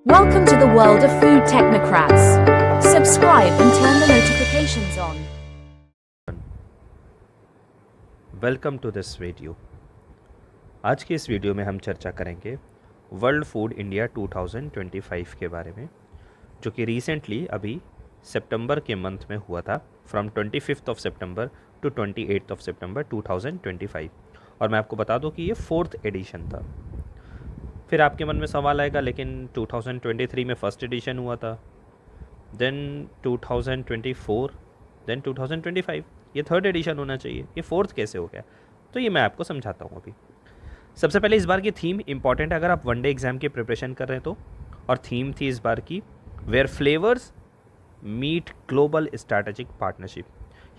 Welcome to the world of food technocrats. Subscribe and turn the notifications on. Welcome to this video. आज के इस video में हम चर्चा करेंगे वर्ल्ड फूड इंडिया 2025 के बारे में, जो कि रिसेंटली अभी सितंबर के मंथ में हुआ था, from 25 of September to 28 of September 2025। और मैं आपको बता दूं कि ये 4th एडिशन था। फिर आपके मन में सवाल आएगा, लेकिन 2023 में फर्स्ट एडिशन हुआ था, देन 2024, देन 2025, ये 3rd एडिशन होना चाहिए, ये 4th कैसे हो गया? तो ये मैं आपको समझाता हूँ अभी। सबसे पहले इस बार की थीम इंपॉर्टेंट है अगर आप वनडे एग्जाम की प्रिपरेशन कर रहे हैं तो, और थीम थी इस बार की where flavours meet global strategic partnership.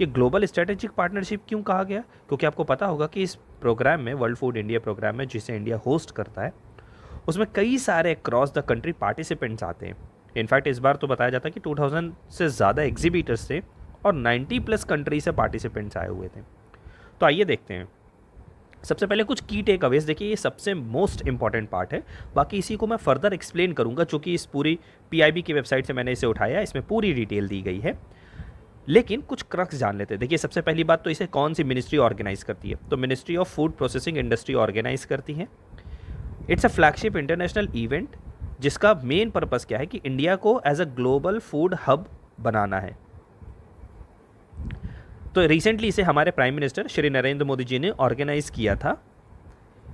ये ग्लोबल स्ट्रैटेजिक पार्टनरशिप क्यों कहा गया? क्योंकि आपको पता होगा कि इस प्रोग्राम में, वर्ल्ड फूड इंडिया प्रोग्राम में, जिसे इंडिया होस्ट करता है, उसमें कई सारे अक्रॉस द कंट्री पार्टिसिपेंट्स आते हैं। इनफैक्ट इस बार तो बताया जाता है कि 2000 से ज़्यादा एग्जीबिटर्स थे और 90+ कंट्री से पार्टिसिपेंट्स आए हुए थे। तो आइए देखते हैं। सबसे पहले कुछ की टेक अवेज देखिए, ये सबसे मोस्ट इंपॉर्टेंट पार्ट है। बाकी इसी को मैं फर्दर एक्सप्लेन करूंगा, चूँकि इस पूरी PIB की वेबसाइट से मैंने इसे उठाया, इसमें पूरी डिटेल दी गई है। लेकिन कुछ क्रक्स जान लेते हैं। देखिए, सबसे पहली बात तो इसे कौन सी मिनिस्ट्री ऑर्गेनाइज करती है? तो ministry of food processing industry organise करती है। It's a flagship international event जिसका मेन पर्पस क्या है कि इंडिया को as a global food hub बनाना है। तो रिसेंटली इसे हमारे प्राइम मिनिस्टर श्री नरेंद्र मोदी जी ने ऑर्गेनाइज किया था,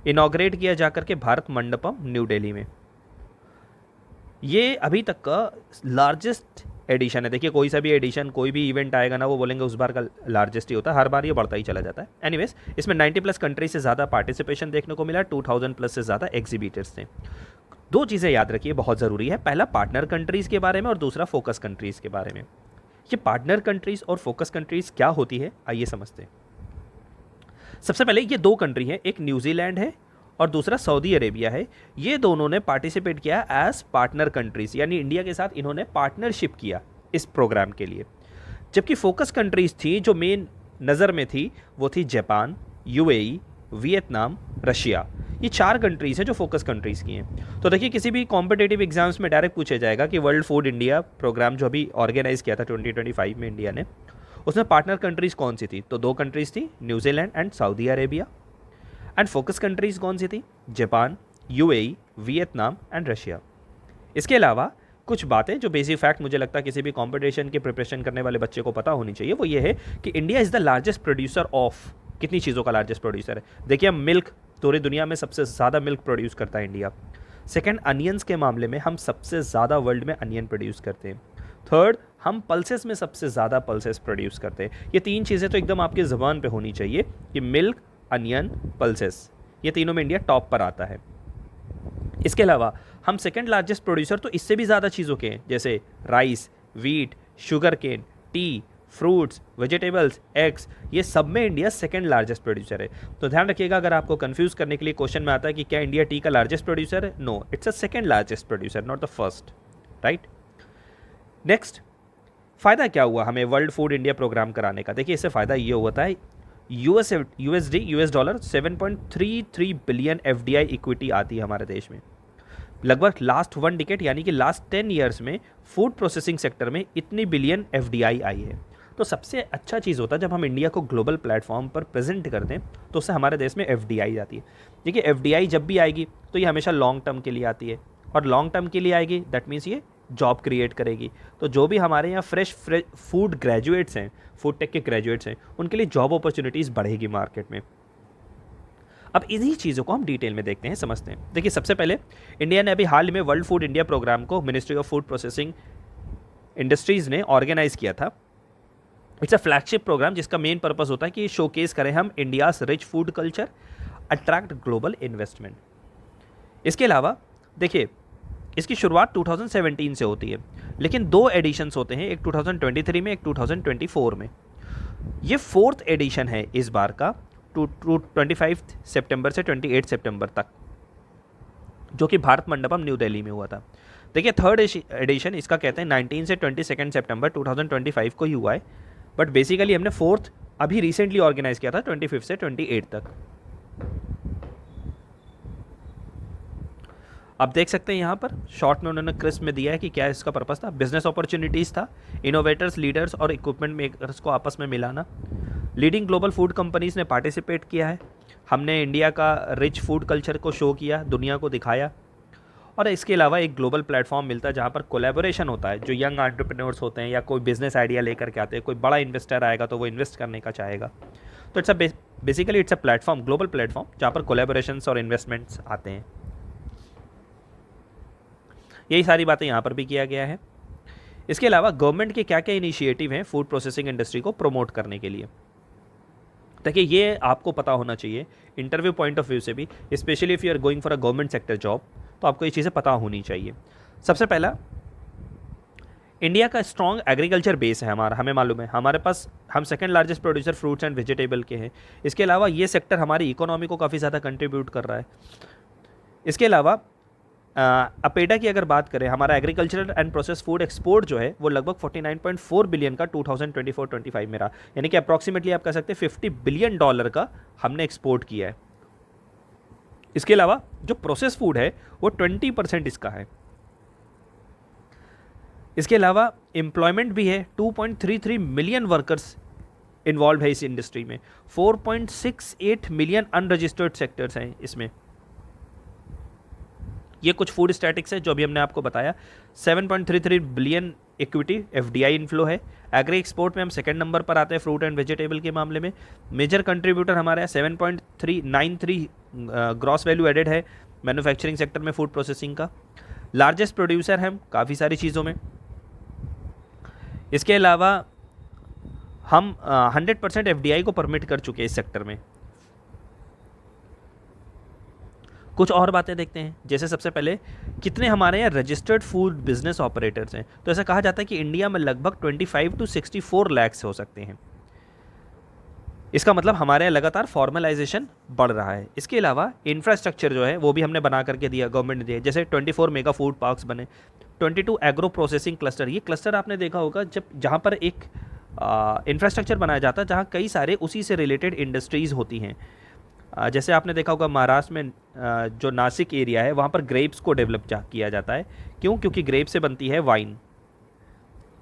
इनॉग्रेट किया जाकर के भारत मंडपम न्यू दिल्ली में। ये अभी तक का लार्जेस्ट एडिशन है। देखिए, कोई सा भी एडिशन, कोई भी इवेंट आएगा ना, वो बोलेंगे उस बार का लार्जेस्ट ही होता है, हर बार ये बढ़ता ही चला जाता है। एनीवेज, इसमें 90+ कंट्री से ज़्यादा पार्टिसिपेशन देखने को मिला, 2000+ से ज़्यादा एग्जीबिटर्स थे। दो चीज़ें याद रखिए, बहुत ज़रूरी है। पहला पार्टनर कंट्रीज़ के बारे में और दूसरा फोकस कंट्रीज़ के बारे में। ये पार्टनर कंट्रीज़ और फोकस कंट्रीज़ क्या होती है, आइए समझते हैं। सबसे पहले ये दो कंट्री हैं, एक न्यूजीलैंड है और दूसरा सऊदी अरेबिया है। ये दोनों ने पार्टिसिपेट किया एज पार्टनर कंट्रीज़, यानी इंडिया के साथ इन्होंने पार्टनरशिप किया इस प्रोग्राम के लिए। जबकि फोकस कंट्रीज़ थी, जो मेन नज़र में थी, वो थी जापान, UAE, वियतनाम, रशिया। ये 4 कंट्रीज़ हैं जो फोकस कंट्रीज़ की हैं। तो देखिए, किसी भी कॉम्पिटेटिव एग्जाम्स में डायरेक्ट पूछा जाएगा कि वर्ल्ड फूड इंडिया प्रोग्राम जो अभी ऑर्गेनाइज किया था 2025 में इंडिया ने, उसमें पार्टनर कंट्रीज़ कौन सी थी? तो 2 कंट्रीज़ थी, New Zealand and Saudi Arabia. And focus countries कौन सी थी? Japan, UAE, Vietnam and Russia. इसके अलावा कुछ बातें जो बेसिक फैक्ट मुझे लगता है किसी भी कंपटीशन की प्रिपरेशन करने वाले बच्चे को पता होनी चाहिए, वो ये है कि India is the largest producer of कितनी चीज़ों का लार्जेस्ट प्रोड्यूसर है? देखिए, हम मिल्क, पूरी दुनिया में सबसे ज़्यादा मिल्क प्रोड्यूस करता है इंडिया। सेकंड, अनियंस के मामले में हम सबसे ज़्यादा वर्ल्ड में अनियन प्रोड्यूस करते हैं। थर्ड, हम पल्सेस में सबसे ज़्यादा पल्सेस प्रोड्यूस करते हैं। ये 3 चीज़ें तो एकदम आपकी ज़बान पे होनी चाहिए कि मिल्क, अनियन, पल्सेस, ये तीनों में इंडिया टॉप पर आता है। इसके अलावा हम सेकंड लार्जेस्ट प्रोड्यूसर तो इससे भी ज़्यादा चीज़ों के हैं, जैसे rice, wheat, sugar cane, tea, fruits, vegetables, eggs, ये सब में इंडिया सेकंड लार्जेस्ट प्रोड्यूसर है। तो ध्यान रखिएगा, अगर आपको कंफ्यूज करने के लिए क्वेश्चन में आता है कि क्या इंडिया टी का लार्जेस्ट प्रोड्यूसर है, no, it's a second largest producer, not the first, right. Next, फ़ायदा क्या हुआ हमें वर्ल्ड फूड इंडिया प्रोग्राम कराने का? देखिए, इससे फ़ायदा ये होता है, US dollar 7.33 billion FDI equity आती है हमारे देश में। लगभग लास्ट 1 डिकेड यानी कि लास्ट 10 ईयर्स में फूड प्रोसेसिंग सेक्टर में इतनी बिलियन FDI आई है। तो सबसे अच्छा चीज़ होता है जब हम इंडिया को ग्लोबल प्लेटफॉर्म पर प्रेजेंट करते हैं, तो उससे हमारे देश में FDI आती है। देखिए, FDI जब भी आएगी तो ये हमेशा लॉन्ग टर्म के लिए आती है, और लॉन्ग टर्म के लिए आएगी दैट मीन्स ये जॉब क्रिएट करेगी। तो जो भी हमारे यहाँ फ्रेश फूड ग्रेजुएट्स हैं, फूड टेक के ग्रेजुएट्स हैं, उनके लिए जॉब अपॉर्चुनिटीज़ बढ़ेगी मार्केट में। अब इन्हीं चीज़ों को हम डिटेल में देखते हैं, समझते हैं। देखिए, सबसे पहले इंडिया ने अभी हाल में वर्ल्ड फूड इंडिया प्रोग्राम को ministry of food processing industries ने ऑर्गेनाइज किया था। इट्स अ फ्लैगशिप प्रोग्राम जिसका मेन पर्पस होता है कि शोकेस करें हम India's rich food culture, attract global investment. इसके अलावा देखिए, इसकी शुरुआत 2017 से होती है, लेकिन 2 एडिशंस होते हैं, एक 2023 में, एक 2024 में। ये 4th एडिशन है इस बार का, 25 सितंबर से 28 सितंबर तक, जो कि भारत मंडपम न्यू दिल्ली में हुआ था। देखिए, 3rd एडिशन इसका कहते हैं 19 से 22 सितंबर 2025 को ही हुआ है, बट बेसिकली हमने 4th अभी रिसेंटली ऑर्गेनाइज किया था 25 से 28 तक। आप देख सकते हैं यहाँ पर शॉर्ट में उन्होंने क्रिस्प में दिया है कि क्या इसका पर्पस था। बिजनेस अपॉर्चुनिटीज़ था, इनोवेटर्स, लीडर्स और इक्विपमेंट मेकर्स को आपस में मिलाना। लीडिंग ग्लोबल फूड कंपनीज ने पार्टिसिपेट किया है। हमने इंडिया का रिच फूड कल्चर को शो किया, दुनिया को दिखाया। और इसके अलावा एक ग्लोबल प्लेटफॉर्म मिलता है जहाँ पर कोलैबोरेशन होता है। जो यंग एंटरप्रेन्योर्स होते हैं या कोई बिजनेस आइडिया लेकर के आते हैं, कोई बड़ा इन्वेस्टर आएगा तो वो इन्वेस्ट करने का चाहेगा। तो basically it's a platform, global platform जहाँ पर कोलैबोरेशंस और इन्वेस्टमेंट्स आते हैं। यही सारी बातें यहाँ पर भी किया गया है। इसके अलावा गवर्नमेंट के क्या क्या इनिशिएटिव हैं फूड प्रोसेसिंग इंडस्ट्री को प्रमोट करने के लिए। देखिए ये आपको पता होना चाहिए इंटरव्यू पॉइंट ऑफ व्यू से भी, specially if you are going for a government sector job, तो आपको ये चीज़ें पता होनी चाहिए। सबसे पहला, इंडिया का स्ट्रॉन्ग एग्रीकल्चर बेस है हमारा, हमें मालूम है। हमारे पास हम second largest producer fruits and vegetable के हैं। इसके अलावा ये सेक्टर हमारी इकोनॉमी को काफ़ी ज़्यादा कंट्रीब्यूट कर रहा है। इसके अलावा अपेडा की अगर बात करें, हमारा agricultural and process food export जो है वो लगभग 49.4 बिलियन का 2024-25 में रहा, यानी कि अप्रॉक्सीमेटली आप कह सकते हैं $50 बिलियन का हमने एक्सपोर्ट किया है। इसके अलावा जो प्रोसेस फूड है वो 20% इसका है। इसके अलावा एम्प्लॉयमेंट भी है, 2.33 मिलियन वर्कर्स इन्वॉल्व है इस इंडस्ट्री में। 4.68 मिलियन अनरजिस्टर्ड सेक्टर्स हैं इसमें। ये कुछ फूड स्टैटिक्स है जो अभी हमने आपको बताया। 7.33 बिलियन इक्विटी FDI इनफ्लो है। एग्री एक्सपोर्ट में हम सेकंड नंबर पर आते हैं फ्रूट एंड वेजिटेबल के मामले में। मेजर कंट्रीब्यूटर हमारे यहाँ 7.393 ग्रॉस वैल्यू एडेड है मैन्युफैक्चरिंग सेक्टर में फूड प्रोसेसिंग का। लार्जेस्ट प्रोड्यूसर हैं काफ़ी सारी चीज़ों में। इसके अलावा हम 100% FDI को परमिट कर चुके हैं इस सेक्टर में। कुछ और बातें देखते हैं, जैसे सबसे पहले कितने हमारे यहाँ रजिस्टर्ड फूड बिजनेस ऑपरेटर्स हैं। तो ऐसा कहा जाता है कि इंडिया में लगभग 25 to 64 लाख हो सकते हैं। इसका मतलब हमारे यहाँ लगातार फॉर्मलाइजेशन बढ़ रहा है। इसके अलावा इंफ्रास्ट्रक्चर जो है वो भी हमने बना करके दिया, गवर्नमेंट ने दिया। जैसे 24 मेगा फूड पार्क्स बने, 22 एग्रो प्रोसेसिंग क्लस्टर। ये क्लस्टर आपने देखा होगा जब जहाँ पर एक इंफ्रास्ट्रक्चर बनाया जाता है जहाँ कई सारे उसी से रिलेटेड इंडस्ट्रीज़ होती हैं। जैसे आपने देखा होगा महाराष्ट्र में जो नासिक एरिया है वहाँ पर ग्रेप्स को डेवलप किया जाता है। क्यों? क्योंकि ग्रेप से बनती है वाइन।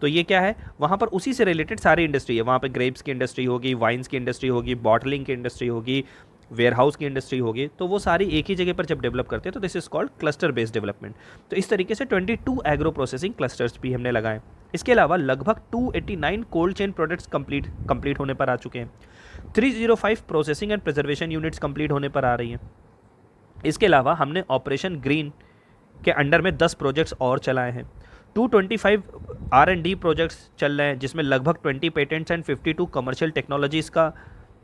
तो ये क्या है, वहाँ पर उसी से रिलेटेड सारी इंडस्ट्री है। वहाँ पर ग्रेप्स की इंडस्ट्री होगी, वाइन्स की इंडस्ट्री होगी, बॉटलिंग की इंडस्ट्री होगी, वेयरहाउस की इंडस्ट्री होगी। तो वो सारी एक ही जगह पर जब डेवलप करते हैं तो this is called cluster based development. तो इस तरीके से 22 एग्रो प्रोसेसिंग क्लस्टर्स भी हमने लगाए। इसके अलावा लगभग 289 कोल्ड चेन प्रोडक्ट्स कंप्लीट होने पर आ चुके हैं। 305 processing and preservation units complete होने पर आ रही हैं। इसके अलावा हमने ऑपरेशन ग्रीन के अंडर में 10 प्रोजेक्ट्स और चलाए हैं। 225 R&D प्रोजेक्ट्स चल रहे हैं जिसमें लगभग 20 पेटेंट्स एंड 52 कमर्शियल टेक्नोलॉजीज़ का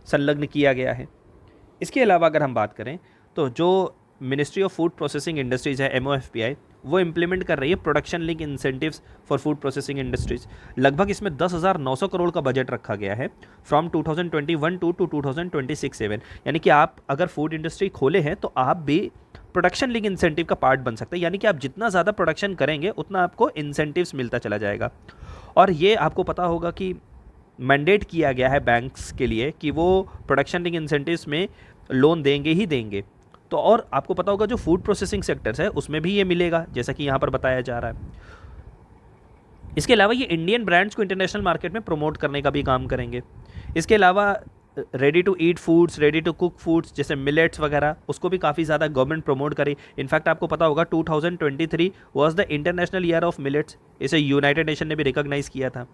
संलग्न किया गया है। इसके अलावा अगर हम बात करें तो जो ministry of food processing industries है MOFPI, वो इम्प्लीमेंट कर रही है production link incentives for food processing industries. लगभग इसमें 10,900 करोड़ का बजट रखा गया है फ्रॉम 2021 टू 2026-7। यानी कि आप अगर फूड इंडस्ट्री खोले हैं तो आप भी प्रोडक्शन लिंक इंसेंटिव का पार्ट बन सकते हैं। यानी कि आप जितना ज़्यादा प्रोडक्शन करेंगे उतना आपको इंसेंटिव्स मिलता चला जाएगा। और ये आपको पता होगा कि मैंडेट किया गया है बैंक्स के लिए कि वो प्रोडक्शन लिंक इंसेंटिव्स में लोन देंगे ही देंगे। तो और आपको पता होगा जो फूड प्रोसेसिंग सेक्टर्स है उसमें भी ये मिलेगा, जैसा कि यहाँ पर बताया जा रहा है। इसके अलावा ये इंडियन ब्रांड्स को इंटरनेशनल मार्केट में प्रमोट करने का भी काम करेंगे। इसके अलावा ready to eat foods, ready to cook foods जैसे मिलेट्स वगैरह, उसको भी काफ़ी ज़्यादा गवर्नमेंट प्रमोट करे। इनफैक्ट आपको पता होगा 2023 was the international year of millets, इसे यूनाइटेड नेशन ने भी रिकॉग्नाइज़ किया था।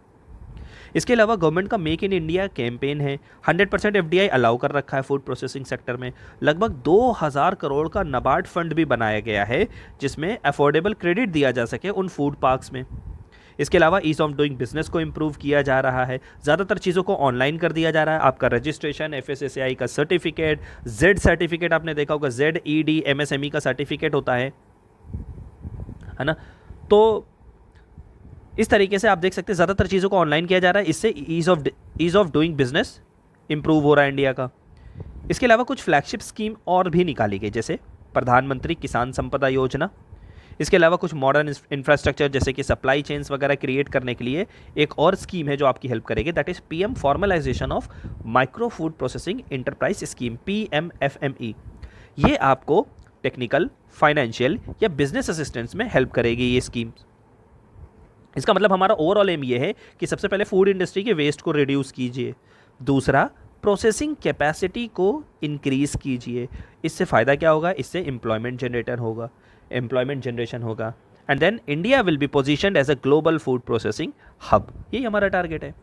इसके अलावा गवर्नमेंट का मेक इन इंडिया कैंपेन है। 100% FDI अलाउ कर रखा है फूड प्रोसेसिंग सेक्टर में। लगभग 2000 करोड़ का नाबार्ड फंड भी बनाया गया है जिसमें अफोर्डेबल क्रेडिट दिया जा सके उन फूड पार्क्स में। इसके अलावा ईज ऑफ डूइंग बिजनेस को इम्प्रूव किया जा रहा है। ज़्यादातर चीज़ों को ऑनलाइन कर दिया जा रहा है। आपका रजिस्ट्रेशन, FSSAI का सर्टिफिकेट, Z सर्टिफिकेट आपने देखा होगा, ZED MSME का सर्टिफिकेट होता है ना। तो इस तरीके से आप देख सकते हैं ज़्यादातर चीज़ों को ऑनलाइन किया जा रहा है। इससे ease of doing business improve हो रहा है इंडिया का। इसके अलावा कुछ फ्लैगशिप स्कीम और भी निकाली गई, जैसे प्रधानमंत्री किसान संपदा योजना। इसके अलावा कुछ मॉडर्न इंफ्रास्ट्रक्चर जैसे कि सप्लाई चेन्स वगैरह क्रिएट करने के लिए एक और स्कीम है जो आपकी हेल्प करेगी, that is PM formalisation of micro food processing enterprise scheme, PMFME। ये आपको टेक्निकल, फाइनेंशियल या बिजनेस असिस्टेंस में हेल्प करेगी ये स्कीम्स। इसका मतलब हमारा ओवरऑल एम ये है कि सबसे पहले फूड इंडस्ट्री के वेस्ट को रिड्यूस कीजिए, दूसरा प्रोसेसिंग कैपेसिटी को इंक्रीज कीजिए। इससे फ़ायदा क्या होगा? इससे एम्प्लॉयमेंट जनरेशन होगा and then India will be positioned as a global food processing hub. यही हमारा टारगेट है।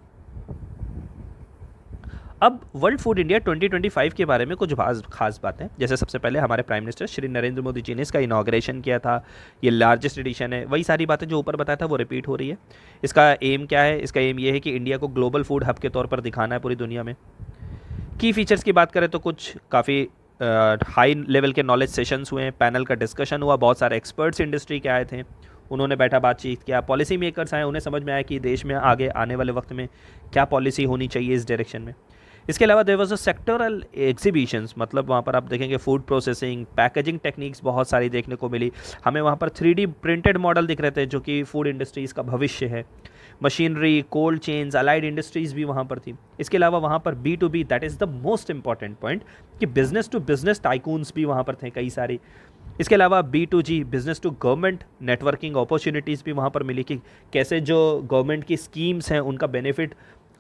अब वर्ल्ड फूड इंडिया 2025 के बारे में कुछ खास बातें, जैसे सबसे पहले हमारे प्राइम मिनिस्टर श्री नरेंद्र मोदी जी ने इसका इनॉग्रेशन किया था। ये लार्जेस्ट एडिशन है। वही सारी बातें जो ऊपर बताया था वो रिपीट हो रही है। इसका एम क्या है? इसका एम ये है कि इंडिया को ग्लोबल फूड हब के तौर पर दिखाना है पूरी दुनिया में। की फीचर्स की बात करें तो कुछ काफ़ी हाई लेवल के नॉलेज सेशंस हुए हैं, पैनल का डिस्कशन हुआ, बहुत सारे एक्सपर्ट्स इंडस्ट्री के आए थे, उन्होंने बैठा बातचीत किया, पॉलिसी मेकर्स आए, उन्हें समझ में आया कि देश में आगे आने वाले वक्त में क्या पॉलिसी होनी चाहिए इस डायरेक्शन में। इसके अलावा there was a sectoral exhibitions, मतलब वहाँ पर आप देखेंगे फूड प्रोसेसिंग, पैकेजिंग टेक्निक्स बहुत सारी देखने को मिली। हमें वहाँ पर 3D प्रिंटेड मॉडल दिख रहे थे जो कि फूड इंडस्ट्रीज़ का भविष्य है। Machinery, cold chains, allied industries भी वहाँ पर थी। इसके अलावा वहाँ पर B2B, that is the most important point, कि बिजनेस टू बिजनेस टाइकून्स भी वहाँ पर थे कई सारी। इसके अलावा B2G, business to government networking opportunities भी वहाँ पर मिली कि कैसे जो गवर्नमेंट की स्कीम्स हैं उनका बेनिफिट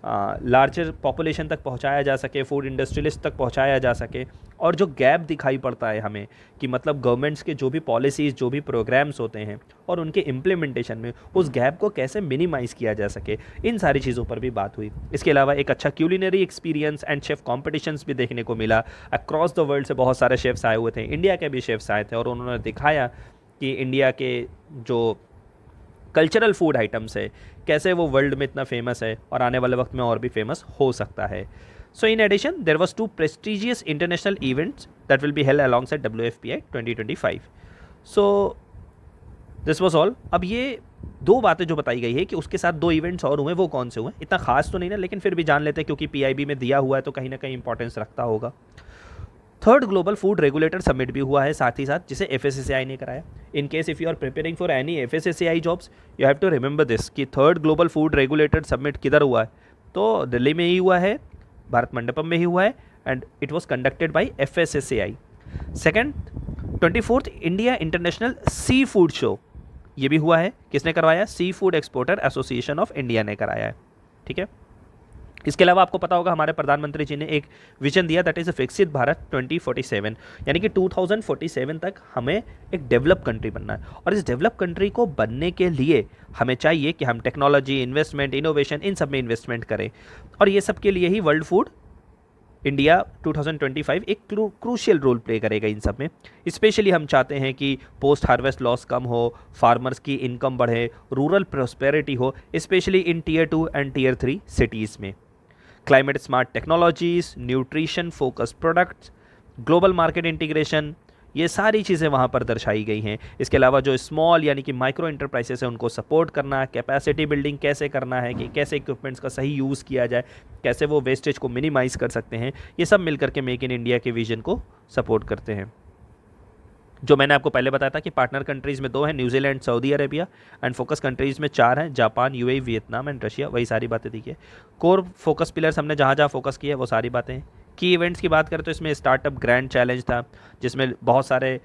लार्जर पॉपुलेशन तक पहुंचाया जा सके, फूड इंडस्ट्रियलिस्ट तक पहुंचाया जा सके। और जो गैप दिखाई पड़ता है हमें कि मतलब गवर्नमेंट्स के जो भी पॉलिसीज़, जो भी प्रोग्राम्स होते हैं और उनके इम्प्लीमेंटेशन में उस गैप को कैसे मिनिमाइज़ किया जा सके, इन सारी चीज़ों पर भी बात हुई। इसके अलावा एक अच्छा culinary experience and chef competitions भी देखने को मिला। अक्रॉस द वर्ल्ड से बहुत सारे शेफ़्स आए हुए थे, इंडिया के भी शेफ़्स आए थे और उन्होंने दिखाया कि इंडिया के जो कल्चरल फूड आइटम्स है कैसे वो वर्ल्ड में इतना फेमस है और आने वाले वक्त में और भी फेमस हो सकता है। So in addition there was 2 prestigious international events that will be held alongside WFPI 2025। So this was all. अब ये 2 बातें जो बताई गई है कि उसके साथ 2 इवेंट्स और हुए, वो कौन से हुए? इतना खास तो नहीं ना, लेकिन फिर भी जान लेते हैं क्योंकि PIB में दिया हुआ है तो कहीं ना कहीं इंपॉर्टेंस रखता होगा। 3rd global food regulator summit भी हुआ है साथ ही साथ, जिसे FSSAI ने कराया। In case if you are preparing for any FSSAI jobs, you have to remember this कि 3rd global food regulator summit किधर हुआ है? तो दिल्ली में ही हुआ है, भारत मंडपम में ही हुआ है and it was conducted by FSSAI। Second, 24th India international seafood show, ये भी हुआ है। किसने करवाया? Seafood exporter association of India ने कराया है। ठीक है। इसके अलावा आपको पता होगा हमारे प्रधानमंत्री जी ने एक विजन दिया, दैट इज़ विकसित भारत 2047, यानी कि 2047 तक हमें एक डेवलप कंट्री बनना है। और इस डेवलप कंट्री को बनने के लिए हमें चाहिए कि हम टेक्नोलॉजी, इन्वेस्टमेंट, इनोवेशन, इन सब में इन्वेस्टमेंट करें। और ये सब के लिए ही वर्ल्ड फूड इंडिया 2025 एक क्रूशियल रोल प्ले करेगा इन सब में। स्पेशली हम चाहते हैं कि पोस्ट हार्वेस्ट लॉस कम हो, फार्मर्स की इनकम बढ़े, रूरल प्रॉस्पेरिटी हो, specially in Tier 2 and Tier 3 cities में। Climate smart technologies, nutrition focus products, global market integration, ये सारी चीज़ें वहाँ पर दर्शाई गई हैं। इसके अलावा जो स्मॉल यानी कि माइक्रो इंटरप्राइजेस है उनको सपोर्ट करना, कैपेसिटी बिल्डिंग कैसे करना है, कि कैसे इक्विपमेंट्स का सही यूज़ किया जाए, कैसे वो वेस्टेज को मिनिमाइज़ कर सकते हैं, ये सब मिलकर के मेक इन इंडिया के विजन को सपोर्ट करते हैं। जो मैंने आपको पहले बताया था कि पार्टनर कंट्रीज़ में 2 हैं, New Zealand, Saudi Arabia, and focus countries में 4 हैं, Japan, UAE, Vietnam and Russia. वही सारी बातें देखिए। कोर फोकस पिलर्स हमने जहाँ जहाँ फोकस किया है वो सारी बातें हैं। की इवेंट्स की बात करें तो इसमें स्टार्टअप ग्रैंड चैलेंज था, जिसमें बहुत सारे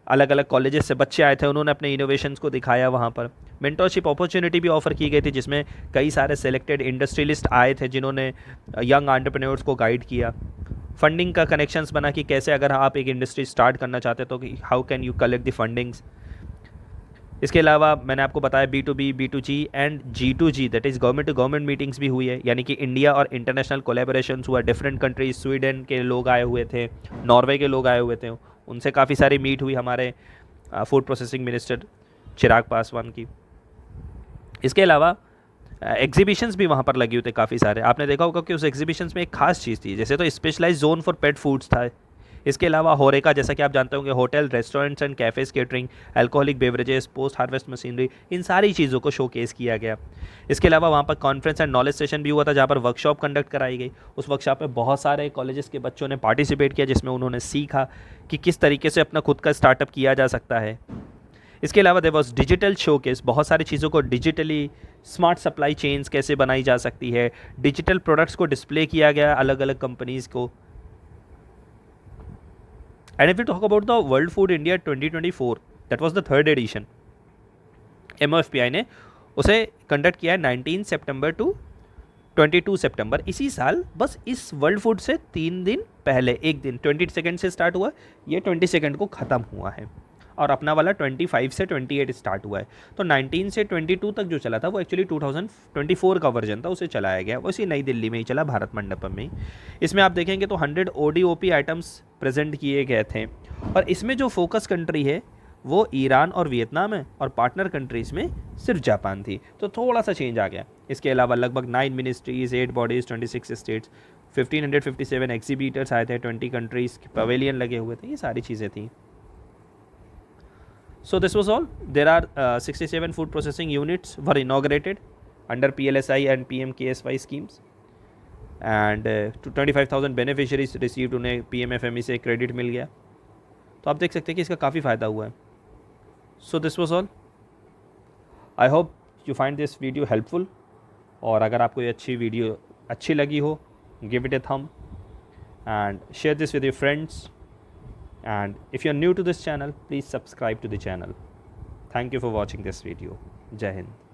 अलग अलग कॉलेजेस से बच्चे आए थे, उन्होंने अपने इनोवेशंस को दिखाया। वहाँ पर मेंटरशिप अपॉर्चुनिटी भी ऑफर की गई थी, जिसमें कई सारे सेलेक्टेड इंडस्ट्रियलिस्ट आए थे जिन्होंने यंग एंटरप्रेन्योर्स को गाइड किया। फंडिंग का कनेक्शंस बना कि कैसे अगर आप एक इंडस्ट्री स्टार्ट करना चाहते तो कि how can you collect the fundings. इसके अलावा मैंने आपको बताया B2B, B2G and G2G, that is government to government meetings भी हुई है, यानी कि इंडिया और इंटरनेशनल कोलैबोरेशंस हुआ। डिफरेंट कंट्रीज, स्वीडन के लोग आए हुए थे, नॉर्वे के लोग आए हुए थे, उनसे काफ़ी सारी मीट हुई हमारे food processing minister Chirag Paswan की। इसके अलावा एग्जीबिशंस भी वहाँ पर लगे हुए थे काफ़ी सारे। आपने देखा होगा कि उस एग्जीबिशंस में एक खास चीज़ थी, जैसे तो specialise zone for pet foods था। इसके अलावा होरेका, जैसा कि आप जानते होंगे, hotel, restaurants and cafes, catering, alcoholic beverages, post harvest machinery, इन सारी चीज़ों को शोकेस किया गया। इसके अलावा वहाँ पर कॉन्फ्रेंस एंड नॉलेज सेशन भी हुआ था, जहाँ पर वर्कशॉप कंडक्ट कराई गई। उस वर्कशॉप में बहुत सारे कॉलेजेस के बच्चों ने पार्टिसिपेट किया, जिसमें उन्होंने सीखा कि किस तरीके से अपना खुद का स्टार्टअप किया जा सकता है। इसके अलावा देयर वाज डिजिटल शोकेस, बहुत सारी चीज़ों को डिजिटली, स्मार्ट सप्लाई चेन्स कैसे बनाई जा सकती है, डिजिटल प्रोडक्ट्स को डिस्प्ले किया गया अलग अलग कंपनीज़ को। And if you talk about the world food India 2024, that was the third edition, MOFPI ने उसे कंडक्ट किया है 19 सितंबर टू 22 सितंबर इसी साल। बस इस वर्ल्ड फूड से 3 दिन पहले, एक दिन 22 से स्टार्ट हुआ, ये 22 को ख़त्म हुआ है, और अपना वाला 25 से 28 स्टार्ट हुआ है। तो 19 से 22 तक जो चला था वो एक्चुअली 2024 का वर्जन था, उसे चलाया गया, वो इसी नई दिल्ली में ही चला, भारत मंडपम में ही। इसमें आप देखेंगे तो 100 ODOP आइटम्स प्रेजेंट किए गए थे, और इसमें जो फोकस कंट्री है वो ईरान और वियतनाम है, और पार्टनर कंट्रीज़ में सिर्फ जापान थी, तो थोड़ा सा चेंज आ गया। इसके अलावा लगभग 9 मिनिस्ट्रीज़, 8 बॉडीज़, 26 स्टेट्स, 1557 एग्जीबिटर्स आए थे, 20 कंट्रीज़ के पवेलियन लगे हुए थे, ये सारी चीज़ें थी। So this was all. There are 67 food processing units were inaugurated under PLSI and PMKSY schemes, and 25,000 beneficiaries received, उन्हें PMFME से क्रेडिट मिल गया। तो आप देख सकते हैं कि इसका काफ़ी फ़ायदा हुआ है। So this was all. I hope you find this video helpful, और अगर आपको ये अच्छी वीडियो अच्छी लगी हो, give it a thumb and share this with your friends. And if you are new to this channel, please subscribe to the channel. Thank you for watching this video. Jai Hind.